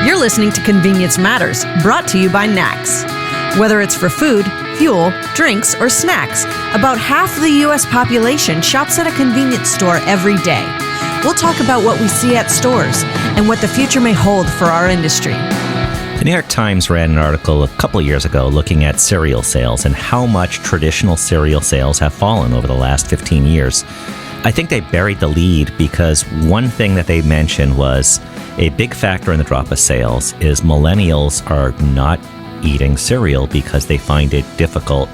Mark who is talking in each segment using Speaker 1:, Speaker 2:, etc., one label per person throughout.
Speaker 1: You're listening to Convenience Matters, brought to you by NACS. Whether it's for food, fuel, drinks, or snacks, about half the U.S. population shops at a convenience store every day. We'll talk about what we see at stores and what the future may hold for our industry.
Speaker 2: The New York Times ran an article a couple of years ago looking at cereal sales and how much traditional cereal sales have fallen over the last 15 years. I think they buried the lead because one thing that they mentioned was a big factor in the drop of sales is millennials are not eating cereal because they find it difficult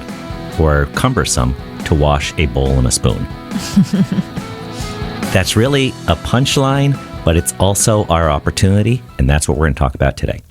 Speaker 2: or cumbersome to wash a bowl and a spoon. That's really a punchline, but it's also our opportunity, and that's what we're going to talk about today.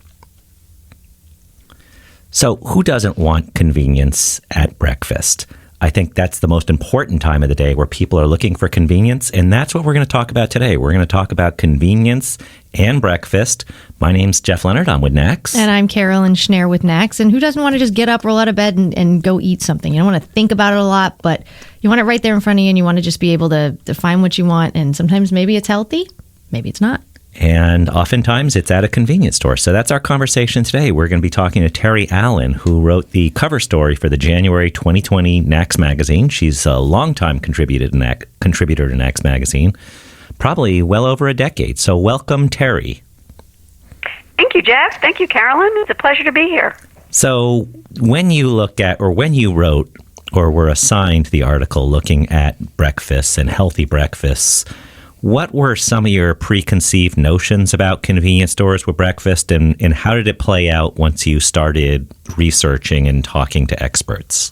Speaker 2: So who doesn't want convenience at breakfast? I think that's the most important time of the day where people are looking for convenience, and that's what we're going to talk about today. We're going to talk about convenience and breakfast. My name's Jeff Lenard. I'm with NACS.
Speaker 3: And I'm Carolyn Schnare with NACS. And who doesn't want to just get up, roll out of bed, and go eat something? You don't want to think about it a lot, but you want it right there in front of you, and you want to just be able to find what you want. And sometimes maybe it's healthy, maybe it's not.
Speaker 2: And oftentimes it's at a convenience store. So that's our conversation today. We're going to be talking to Terry Allen, who wrote the cover story for the January 2020 NACS magazine. She's a longtime contributor to NACS magazine, probably well over a decade. So welcome, Terry.
Speaker 4: Thank you, Jeff. Thank you, Carolyn. It's a pleasure to be here.
Speaker 2: So when you look at, or when you wrote or were assigned the article looking at breakfasts and healthy breakfasts, what were some of your preconceived notions about convenience stores with breakfast, and how did it play out once you started researching and talking to experts?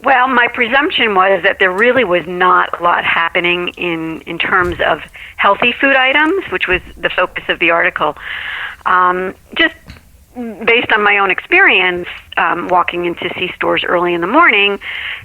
Speaker 4: Well, my presumption was that there really was not a lot happening in terms of healthy food items, which was the focus of the article. Just based on my own experience, walking into C-stores early in the morning,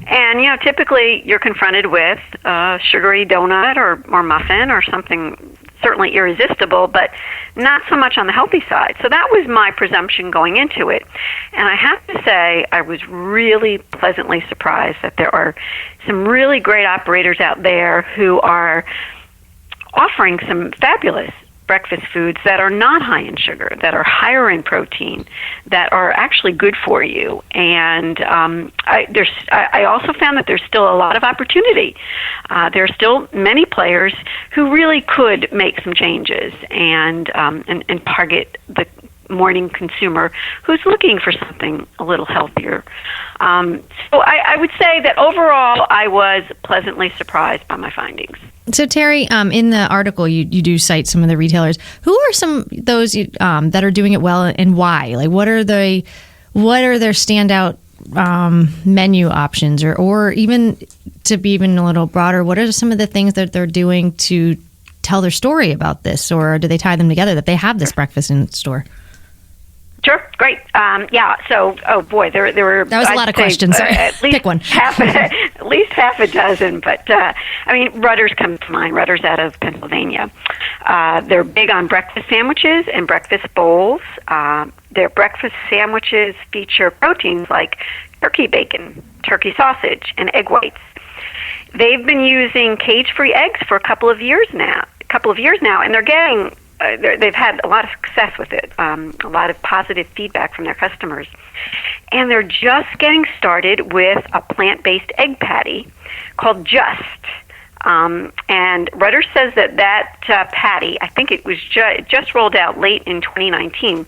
Speaker 4: and typically you're confronted with a sugary donut or muffin or something certainly irresistible, but not so much on the healthy side. So that was my presumption going into it. And I have to say, I was really pleasantly surprised that there are some really great operators out there who are offering some fabulous breakfast foods that are not high in sugar, that are higher in protein, that are actually good for you. And I also found that there's still a lot of opportunity. There are still many players who really could make some changes and target the morning consumer who's looking for something a little healthier. So I would say that overall I was pleasantly surprised by my findings.
Speaker 3: So Terry, in the article, you do cite some of the retailers. Who are some those that are doing it well, and why? Like, what are their standout menu options, or even to be even a little broader, what are some of the things that they're doing to tell their story about this, or do they tie them together that they have this breakfast in the store?
Speaker 4: Sure, great. So, oh boy, there were...
Speaker 3: That was a lot of questions. Sorry. Pick one.
Speaker 4: At least half a dozen. But, Rutter's comes to mind. Rutter's out of Pennsylvania. They're big on breakfast sandwiches and breakfast bowls. Their breakfast sandwiches feature proteins like turkey bacon, turkey sausage, and egg whites. They've been using cage-free eggs for a couple of years now, and they're getting... they've had a lot of success with it, a lot of positive feedback from their customers. And they're just getting started with a plant-based egg patty called Just. And Rutter says that patty, I think it was just rolled out late in 2019,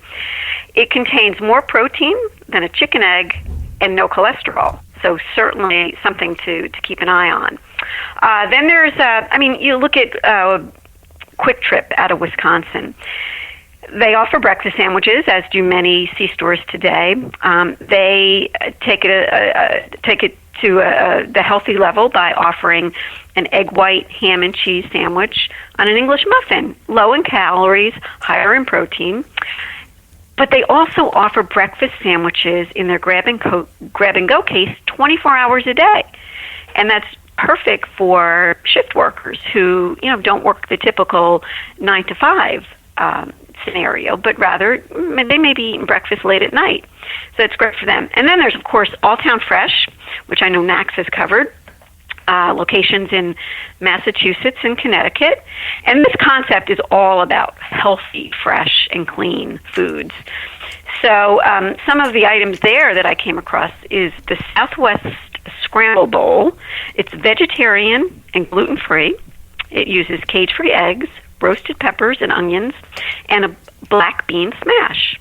Speaker 4: it contains more protein than a chicken egg and no cholesterol. So certainly something to keep an eye on. Then there's, you look at... Quick Trip out of Wisconsin. They offer breakfast sandwiches, as do many C-stores today. They take it to the healthy level by offering an egg white ham and cheese sandwich on an English muffin, low in calories, higher in protein. But they also offer breakfast sandwiches in their grab and go case 24 hours a day, and that's perfect for shift workers who, don't work the typical 9 to 5 scenario, but rather they may be eating breakfast late at night. So it's great for them. And then there's, of course, All Town Fresh, which I know NACS has covered. locations in Massachusetts and Connecticut. And this concept is all about healthy, fresh, and clean foods. So some of the items there that I came across is the Southwest Scramble Bowl. It's vegetarian and gluten-free. It uses cage-free eggs, roasted peppers and onions, and a black bean smash.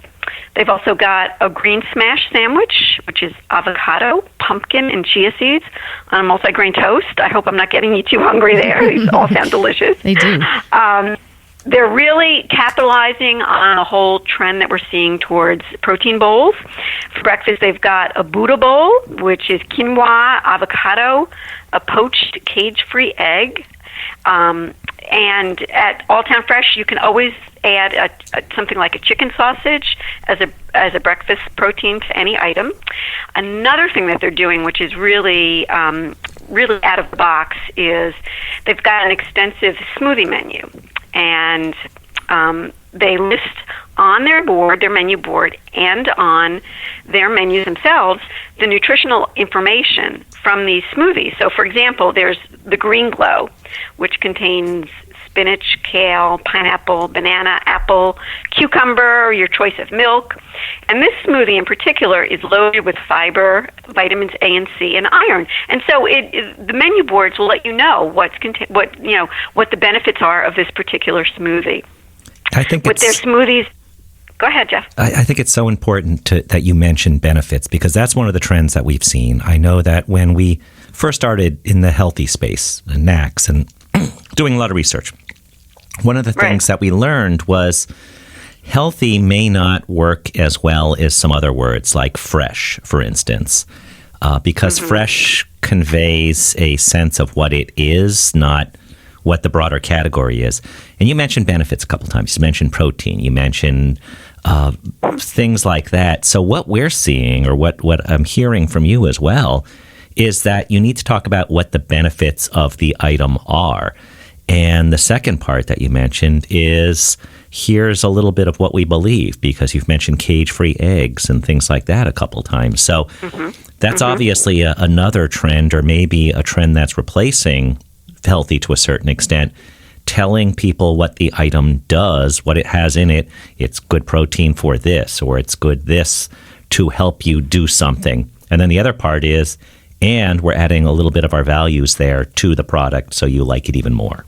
Speaker 4: They've also got a green smash sandwich, which is avocado, pumpkin, and chia seeds on a multigrain toast. I hope I'm not getting you too hungry there. These all sound delicious.
Speaker 3: They do.
Speaker 4: They're really capitalizing on a whole trend that we're seeing towards protein bowls. For breakfast, they've got a Buddha bowl, which is quinoa, avocado, a poached cage-free egg. And at All Town Fresh, you can always add something like a chicken sausage as a breakfast protein to any item. Another thing that they're doing, which is really out of the box, is they've got an extensive smoothie menu, and they list on their board, their menu board, and on their menus themselves, the nutritional information from these smoothies. So, for example, there's the Green Glow, which contains spinach, kale, pineapple, banana, apple, cucumber, your choice of milk. And this smoothie in particular is loaded with fiber, vitamins A and C, and iron. And so the menu boards will let you know what the benefits are of this particular smoothie.
Speaker 2: I think
Speaker 4: with their smoothies. Go ahead, Jeff.
Speaker 2: I think it's so important that you mention benefits, because that's one of the trends that we've seen. I know that when we first started in the healthy space, NACS, and doing a lot of research, one of the things that we learned was healthy may not work as well as some other words, like fresh, for instance, because fresh conveys a sense of what it is, not what the broader category is. And you mentioned benefits a couple times. You mentioned protein. You mentioned things like that. So what we're seeing, or what I'm hearing from you as well, is that you need to talk about what the benefits of the item are. And the second part that you mentioned is, here's a little bit of what we believe, because you've mentioned cage-free eggs and things like that a couple times. So that's obviously another trend, or maybe a trend that's replacing healthy to a certain extent, telling people what the item does, what it has in it. It's good protein for this, or it's good this to help you do something. And then the other part is, and we're adding a little bit of our values there to the product so you like it even more.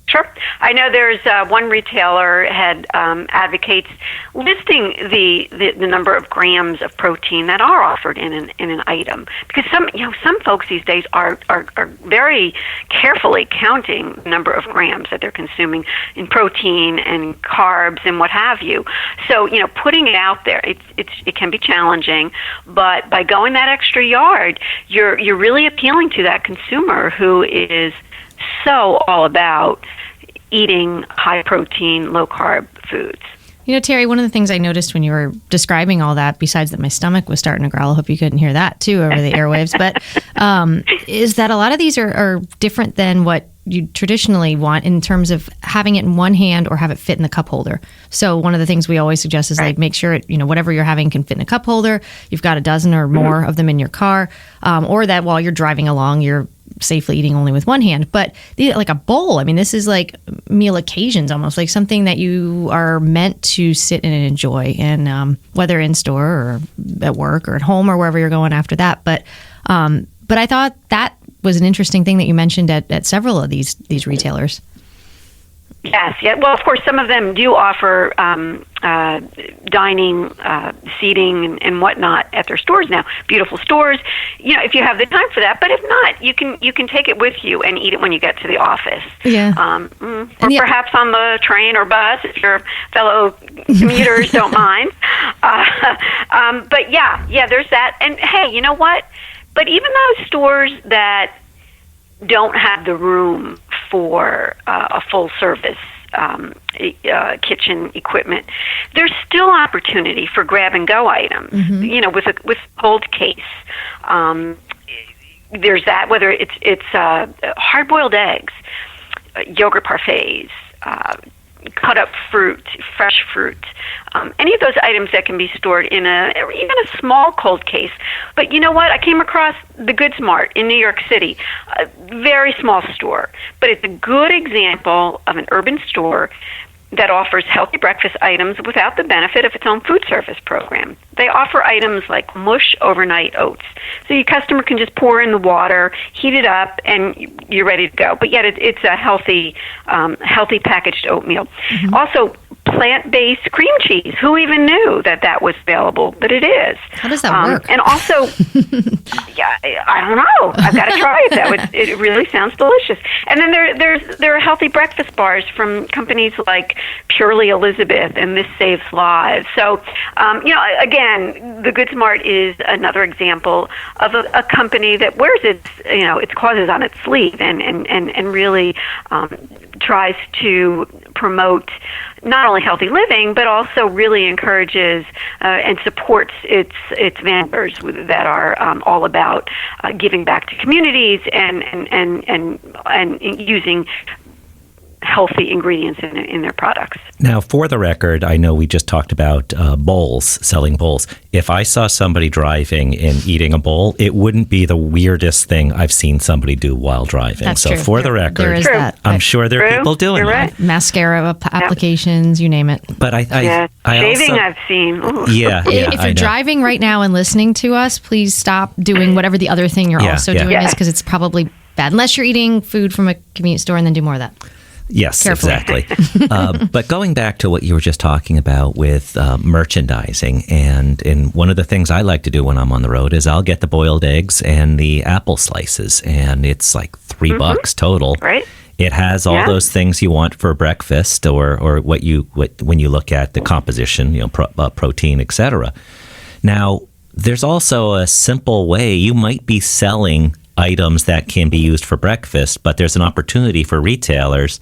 Speaker 4: Sure. I know there's one retailer advocates listing the number of grams of protein that are offered in an item, because some folks these days are very carefully counting the number of grams that they're consuming in protein and carbs and what have you. So putting it out there, it can be challenging, but by going that extra yard, you're really appealing to that consumer who is so all about eating high protein, low carb foods.
Speaker 3: Terry, one of the things I noticed when you were describing all that, besides that my stomach was starting to growl, I hope you couldn't hear that too over the airwaves, but is that a lot of these are different than what you traditionally want in terms of having it in one hand or have it fit in the cup holder. So one of the things we always suggest is like make sure it, whatever you're having can fit in a cup holder. You've got a dozen or more of them in your car, or that while you're driving along, you're safely eating only with one hand. But like a bowl, this is like meal occasions, almost like something that you are meant to sit in and enjoy, and whether in store or at work or at home or wherever you're going after that. But I thought that was an interesting thing that you mentioned at several of these retailers.
Speaker 4: Yes, yeah. Well, of course, some of them do offer dining, seating, and whatnot at their stores now. Beautiful stores, if you have the time for that. But if not, you can take it with you and eat it when you get to the office. Yeah. Or perhaps on the train or bus if your fellow commuters don't mind. But yeah, there's that. And hey, you know what? But even those stores that don't have the room for a full service kitchen equipment, there's still opportunity for grab and go items. With cold case, there's that. Whether it's hard boiled eggs, yogurt parfaits, cut up fruit, fresh fruit, any of those items that can be stored in even a small cold case. But you know what? I came across the Good Smart in New York City, a very small store, but it's a good example of an urban store that offers healthy breakfast items without the benefit of its own food service program. They offer items like mush overnight oats. So your customer can just pour in the water, heat it up, and you're ready to go. But yet it's a healthy packaged oatmeal. Mm-hmm. Also, plant-based cream cheese. Who even knew that was available? But it is.
Speaker 3: How does that work?
Speaker 4: And also, yeah, I don't know. I've got to try it. It really sounds delicious. And then there are healthy breakfast bars from companies like Purely Elizabeth and This Saves Lives. So, again, the Good Smart is another example of a company that wears its causes on its sleeve and really tries to promote not only healthy living, but also really encourages and supports its vendors that are all about giving back to communities and using healthy ingredients in their products.
Speaker 2: Now, for the record, I know we just talked about selling bowls. If I saw somebody driving and eating a bowl, it wouldn't be the weirdest thing I've seen somebody do while driving.
Speaker 3: That's
Speaker 2: so
Speaker 3: true.
Speaker 2: for the record,
Speaker 3: there is that.
Speaker 2: I'm sure there are people doing that.
Speaker 3: Mascara applications, you name it.
Speaker 2: But I
Speaker 4: shaving
Speaker 2: also,
Speaker 4: I've seen. Ooh.
Speaker 2: Yeah,
Speaker 3: if you're driving right now and listening to us, please stop doing whatever the other thing you're also doing is, because it's probably bad. Unless you're eating food from a convenience store, and then do more of that.
Speaker 2: Yes,
Speaker 3: Carefully.
Speaker 2: exactly. But going back to what you were just talking about with merchandising, and one of the things I like to do when I'm on the road is I'll get the boiled eggs and the apple slices, and it's like $3 total.
Speaker 4: Right.
Speaker 2: It has all those things you want for breakfast, or when you look at the composition, protein, etc. Now, there's also a simple way you might be selling items that can be used for breakfast, but there's an opportunity for retailers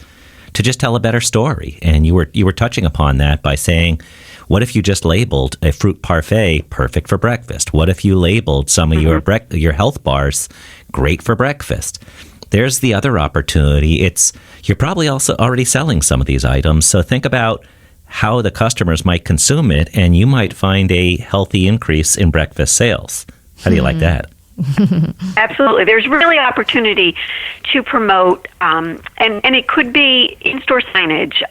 Speaker 2: to just tell a better story. And you were touching upon that by saying, what if you just labeled a fruit parfait perfect for breakfast? What if you labeled some of your health bars great for breakfast? There's the other opportunity. You're probably also already selling some of these items, so think about how the customers might consume it, and you might find a healthy increase in breakfast sales. How do you like that?
Speaker 4: Absolutely. There's really opportunity to promote, and it could be in-store signage.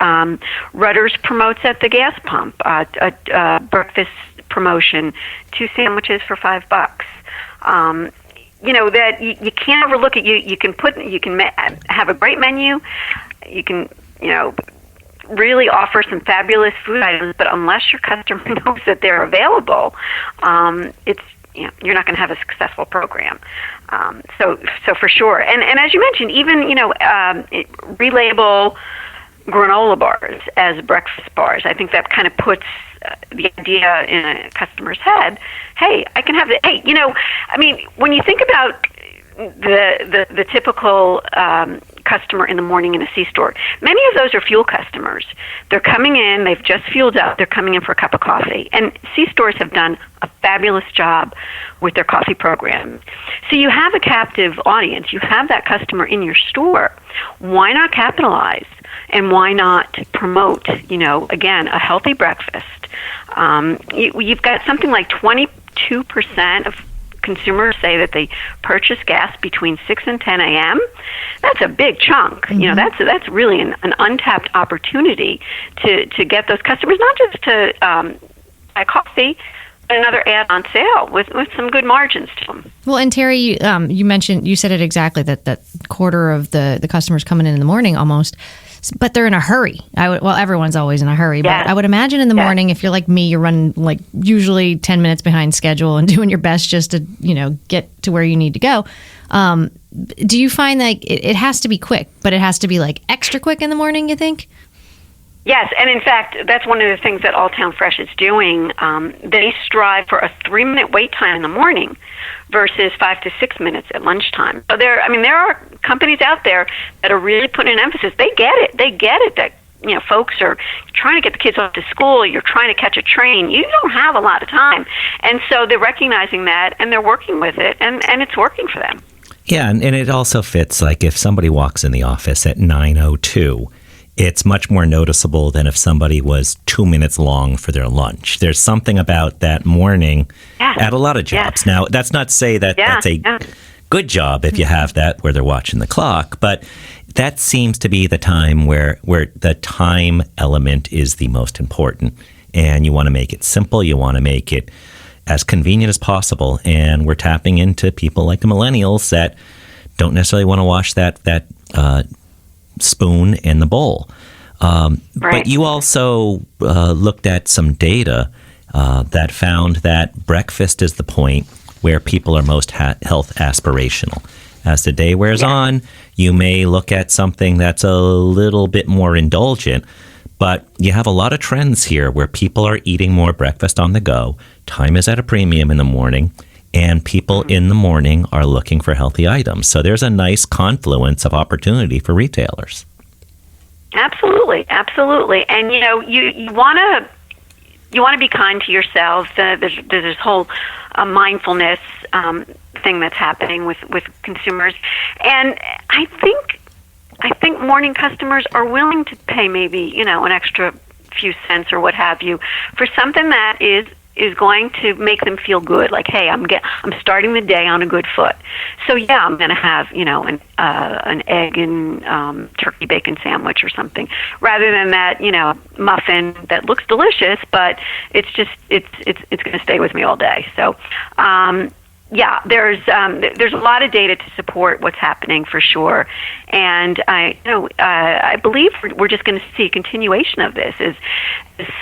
Speaker 4: Rutter's promotes at the gas pump a breakfast promotion, 2 sandwiches for $5. That you can't overlook it. You can have a great menu. You can really offer some fabulous food items, but unless your customer knows that they're available, you're not going to have a successful program. So for sure. And as you mentioned, even relabel granola bars as breakfast bars. I think that kind of puts the idea in a customer's head. Hey, I can have it. Hey, when you think about the typical customer in the morning in a C-store, many of those are fuel customers. They're coming in, they've just fueled up, they're coming in for a cup of coffee. And C-stores have done a fabulous job with their coffee program. So you have a captive audience, you have that customer in your store. Why not capitalize? And why not promote, again, a healthy breakfast? You've got something like 22% of consumers say that they purchase gas between 6 and 10 a.m. That's a big chunk. Mm-hmm. That's really an untapped opportunity to get those customers, not just to buy coffee, but another add-on sale with some good margins to them.
Speaker 3: Well, and Terry, you said it exactly, that quarter of the customers coming in the morning almost, but they're in a hurry. Everyone's always in a hurry, but I would imagine in the morning, if you're like me, you're running like usually 10 minutes behind schedule and doing your best just to, get to where you need to go. Do you find that it has to be quick, but it has to be like extra quick in the morning, you think?
Speaker 4: Yes, and in fact, that's one of the things that All Town Fresh is doing. They strive for a 3-minute wait time in the morning versus 5 to 6 minutes at lunchtime. So there are companies out there that are really putting an emphasis. They get it. They get it that folks are trying to get the kids off to school. You're trying to catch a train. You don't have a lot of time, and so they're recognizing that and they're working with it, and it's working for them.
Speaker 2: Yeah, and it also fits like if somebody walks in the office at 9:02. it's much more noticeable than if somebody was 2 minutes long for their lunch. There's something about that morning at a lot of jobs. Now, that's not to say that that's a good job if you have that where they're watching the clock, but that seems to be the time where the time element is the most important. And you want to make it simple. You want to make it as convenient as possible. And we're tapping into people like the millennials that don't necessarily want to wash that spoon in the bowl. But you also looked at some data that found that breakfast is the point where people are most health aspirational. As the day wears on, you may look at something that's a little bit more indulgent, but you have a lot of trends here where people are eating more breakfast on the go. Time is at a premium in the morning, and people in the morning are looking for healthy items. So there's a nice confluence of opportunity for retailers.
Speaker 4: Absolutely. And you want to be kind to yourself. There's this whole mindfulness thing that's happening with consumers, and I think morning customers are willing to pay maybe an extra few cents or what have you for something that is going to make them feel good. Like, hey, I'm starting the day on a good foot. So yeah, I'm going to have an egg and turkey bacon sandwich or something, rather than that muffin that looks delicious, but it's going to stay with me all day. So. There's a lot of data to support what's happening for sure, and I believe we're just going to see a continuation of this. Is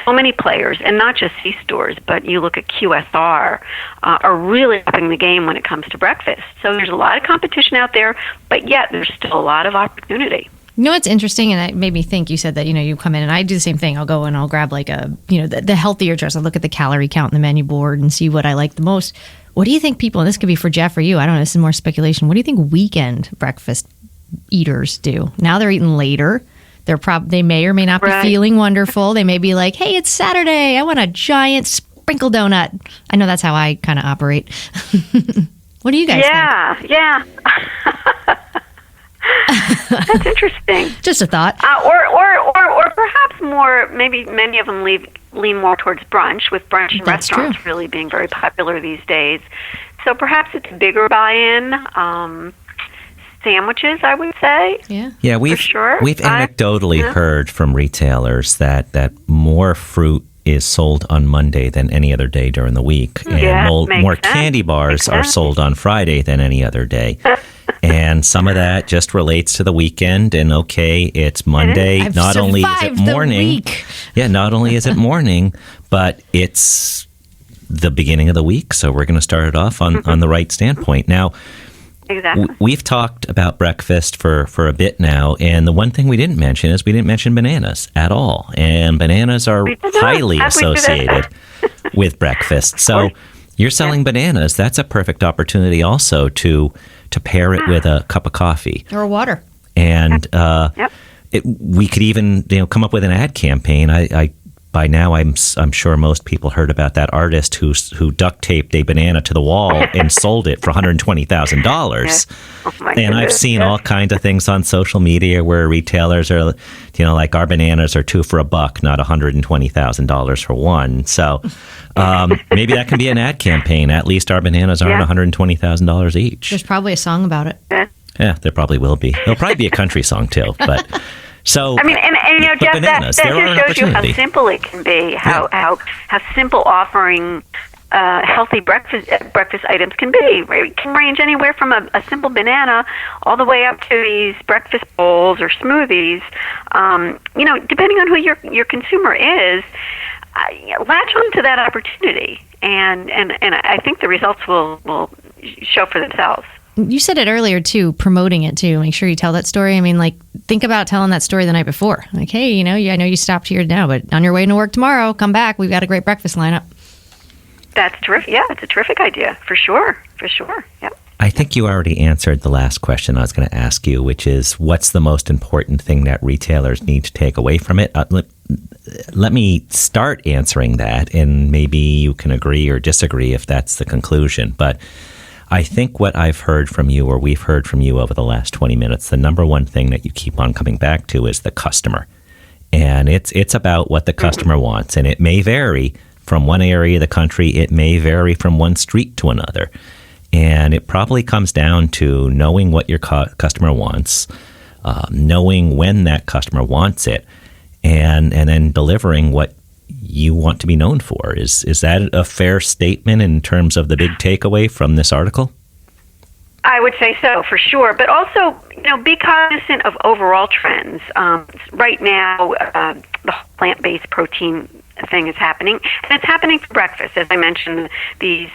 Speaker 4: so many players, and not just C-stores, but you look at QSR, are really upping the game when it comes to breakfast. So there's a lot of competition out there, but yet there's still a lot of opportunity.
Speaker 3: You know what's interesting, and it made me think, you said that, you come in, and I do the same thing. I'll go and I'll grab like the healthier dress. I'll look at the calorie count in the menu board and see what I like the most. What do you think people, and this could be for Jeff or you, I don't know, this is more speculation. What do you think weekend breakfast eaters do? Now they're eating later. They may or may not be feeling wonderful. They may be like, hey, it's Saturday. I want a giant sprinkle donut. I know that's how I kind of operate. What do you guys think?
Speaker 4: Yeah. That's interesting.
Speaker 3: Just a thought.
Speaker 4: Or perhaps more, maybe many of them lean more towards brunch, with brunch in restaurants really being very popular these days. So perhaps it's a bigger buy-in. Sandwiches, I would say.
Speaker 2: Yeah, we've anecdotally heard from retailers that more fruit is sold on Monday than any other day during the week. And more candy bars are sold on Friday than any other day. And some of that just relates to the weekend. And it's Monday. Not only is it morning. Not only is it morning, but it's the beginning of the week. So we're going to start it off on the right standpoint. Now, we've talked about breakfast for a bit now, and the one thing we didn't mention is we didn't mention bananas at all. And bananas are highly associated with breakfast. So you're selling bananas. That's a perfect opportunity also to pair it with a cup of coffee.
Speaker 3: Or water.
Speaker 2: And we could even come up with an ad campaign. By now, I'm sure most people heard about that artist who duct taped a banana to the wall and sold it for $120,000. And I've seen all kinds of things on social media where retailers are, like, our bananas are $2 for $1, not $120,000 for one. So maybe that can be an ad campaign. At least our bananas aren't $120,000 each.
Speaker 3: There's probably a song about it.
Speaker 2: Yeah, there probably will be. There'll probably be a country song too, but. So,
Speaker 4: I mean, and Jeff,
Speaker 2: bananas,
Speaker 4: that just shows you how simple it can be, how simple offering healthy breakfast items can be. It can range anywhere from a simple banana all the way up to these breakfast bowls or smoothies. Depending on who your consumer is, latch on to that opportunity, and I think the results will show for themselves.
Speaker 3: You said it earlier, too, promoting it, too. Make sure you tell that story. I mean, like, think about telling that story the night before. Like, hey, I know you stopped here now, but on your way to work tomorrow, come back. We've got a great breakfast lineup.
Speaker 4: That's terrific. Yeah, it's a terrific idea, for sure. Yep.
Speaker 2: I think you already answered the last question I was going to ask you, which is, what's the most important thing that retailers need to take away from it? Let me start answering that, and maybe you can agree or disagree if that's the conclusion. But I think what I've heard from you, or we've heard from you over the last 20 minutes, the number one thing that you keep on coming back to is the customer. And it's about what the customer wants. And it may vary from one area of the country. It may vary from one street to another. And it probably comes down to knowing what your customer wants, knowing when that customer wants it, and then delivering what you want to be known for. Is that a fair statement in terms of the big takeaway from this article?
Speaker 4: I would say so, for sure. But also, be cognizant of overall trends. Right now, the plant-based protein thing is happening, and it's happening for breakfast. As I mentioned, these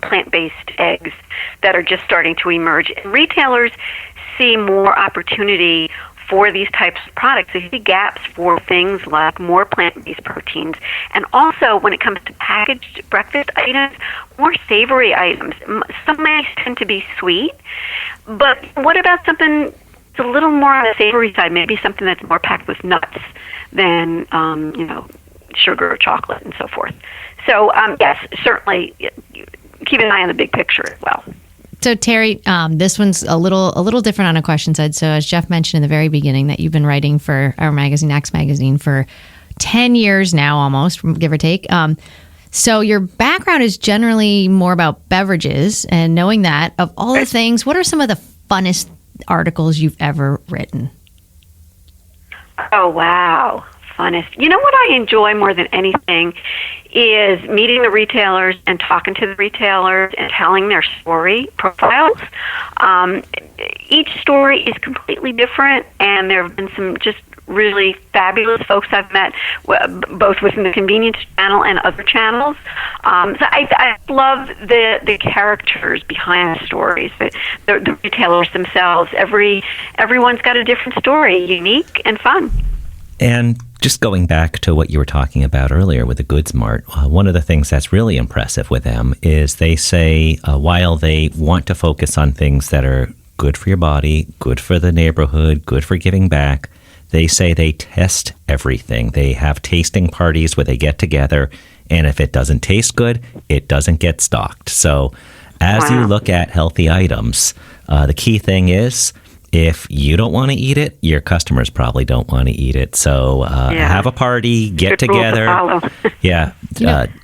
Speaker 4: plant-based eggs that are just starting to emerge. And retailers see more opportunity for these types of products. They see gaps for things like more plant-based proteins. And also, when it comes to packaged breakfast items, more savory items. Some may tend to be sweet, but what about something that's a little more on the savory side, maybe something that's more packed with nuts than, sugar or chocolate and so forth. So, yes, certainly keep an eye on the big picture as well.
Speaker 3: So Terry, this one's a little different on a question side. So as Jeff mentioned in the very beginning, that you've been writing for our magazine, NACS magazine, for 10 years now, almost, give or take. So your background is generally more about beverages, and knowing that, of all the things, what are some of the funnest articles you've ever written?
Speaker 4: Oh, wow. Funnest. You know what I enjoy more than anything is meeting the retailers and talking to the retailers and telling their story profiles. Each story is completely different, and there have been some just really fabulous folks I've met, both within the convenience channel and other channels. So I love the characters behind the stories, the retailers themselves. Everyone's got a different story, unique and fun.
Speaker 2: And just going back to what you were talking about earlier with the Goods Mart, one of the things that's really impressive with them is they say while they want to focus on things that are good for your body, good for the neighborhood, good for giving back, they say they test everything. They have tasting parties where they get together, and if it doesn't taste good, it doesn't get stocked. So as you look at healthy items, the key thing is, if you don't want to eat it, your customers probably don't want to eat it. So have a party, get together.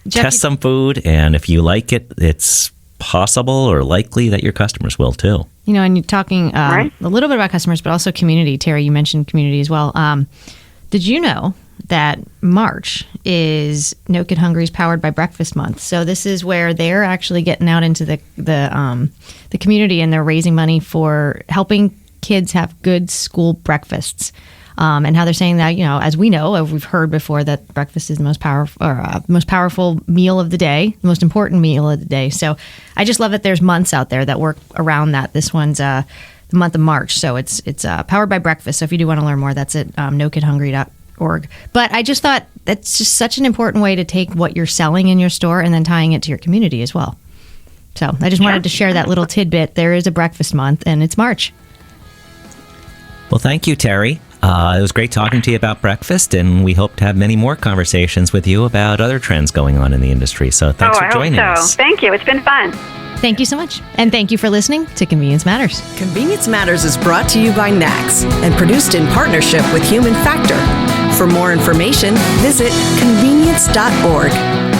Speaker 2: Test some food, and if you like it, it's possible or likely that your customers will too.
Speaker 3: And you're talking a little bit about customers, but also community. Terry, you mentioned community as well. Did you know that March is No Kid Hungry's Powered by Breakfast Month? So this is where they're actually getting out into the community, and they're raising money for helping kids have good school breakfasts, and how they're saying that, as we know, we've heard before, that breakfast is the most powerful meal of the day, the most important meal of the day. So I just love that there's months out there that work around that. This one's the month of March, so it's powered by breakfast. So if you do want to learn more, that's at nokidhungry.org. But I just thought that's just such an important way to take what you're selling in your store and then tying it to your community as well. So I just wanted to share that little tidbit. There is a breakfast month, and it's March.
Speaker 2: Well, thank you, Terry. It was great talking to you about breakfast, and we hope to have many more conversations with you about other trends going on in the industry. So thanks for joining us.
Speaker 4: Thank you. It's been fun.
Speaker 3: Thank you so much. And thank you for listening to Convenience Matters.
Speaker 1: Convenience Matters is brought to you by NACS and produced in partnership with Human Factor. For more information, visit convenience.org.